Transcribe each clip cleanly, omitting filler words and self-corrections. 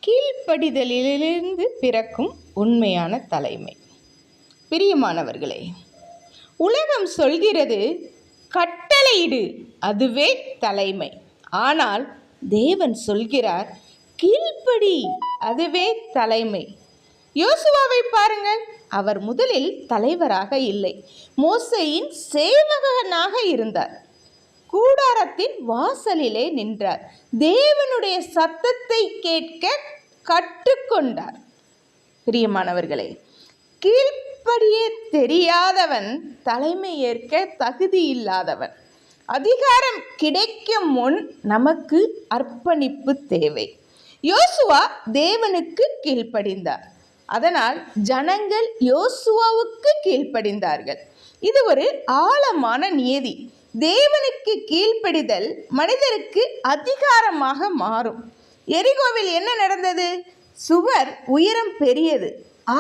கீழ்ப்படிதலிலிருந்து பிறக்கும் உண்மையான தலைமை. பிரியமானவர்களே, உலகம் சொல்கிறது கட்டளையிடு, அதுவே தலைமை. ஆனால் தேவன் சொல்கிறார் கீழ்ப்படி, அதுவே தலைமை. யோசுவாவை பாருங்கள். அவர் முதலில் தலைவராக இல்லை, மோசேயின் சேவகனாக இருந்தார். கூடாரத்தின் வாசலிலே நின்றார். தேவனுடைய சத்தத்தை கேட்க கற்றுக்கொண்டார். பிரியமானவர்களே, கீழ்ப்படிய தெரியாதவன் தலைமை ஏற்க தகுதி இல்லாதவன். அதிகாரம் கிடைக்கும் முன் நமக்கு அர்ப்பணிப்பு தேவை. யோசுவா தேவனுக்கு கீழ்ப்படிந்தார். அதனால் ஜனங்கள் யோசுவாவுக்கு கீழ்ப்படிந்தார்கள். இது ஒரு ஆழமான நியதி. தேவனுக்கு கீழ்ப்படிதல் மனிதருக்கு அதிகாரமாக மாறும். எரிகோவில் என்ன நடந்தது? சுவர் உயரம் பெரியது,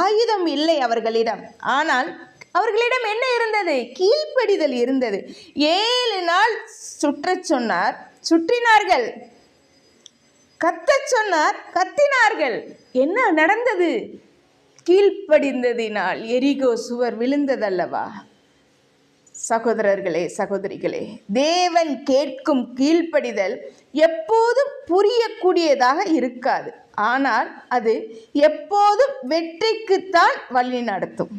ஆயுதம் இல்லை அவர்களிடம். ஆனால் அவர்களிடம் என்ன இருந்தது? கீழ்ப்படிதல் இருந்தது. 7 நாள் சுற்றச் சொன்னார், சுற்றினார்கள். கத்தச் சொன்னார், கத்தினார்கள். என்ன நடந்தது? கீழ்ப்படிந்ததினால் எரிகோ சுவர் விழுந்ததல்லவா? சகோதரர்களே, சகோதரிகளே, தேவன் கேட்கும் கீழ்ப்படிதல் எப்போதும் புரியக்கூடியதாக இருக்காது. ஆனால் அது எப்போதும் வெற்றிக்குத்தான் வழி நடத்தும்.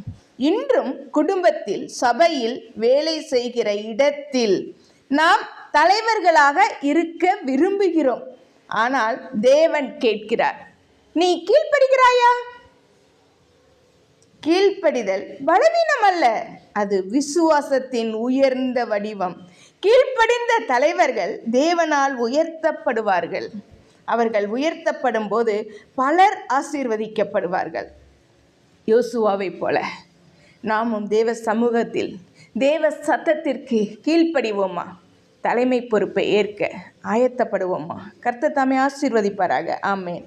இன்றும் குடும்பத்தில், சபையில், வேலை செய்கிற இடத்தில் நாம் தலைவர்களாக இருக்க விரும்புகிறோம். ஆனால் தேவன் கேட்கிறார், நீ கீழ்ப்படுகிறாயா? கீழ்ப்படிதல் பலவீனம் அல்ல, அது விசுவாசத்தின் உயர்ந்த வடிவம். கீழ்ப்படிந்த தலைவர்கள் தேவனால் உயர்த்தப்படுவார்கள். அவர்கள் உயர்த்தப்படும் போது பலர் ஆசீர்வதிக்கப்படுவார்கள். யோசுவாவை போல நாமும் தேவ சமூகத்தில் தேவ சத்தத்திற்கு கீழ்ப்படிவோமா? தலைமை பொறுப்பை ஏற்க ஆயத்தப்படுவோமா? கர்த்தர் தாமே ஆசீர்வதிப்பாராக. ஆமென்.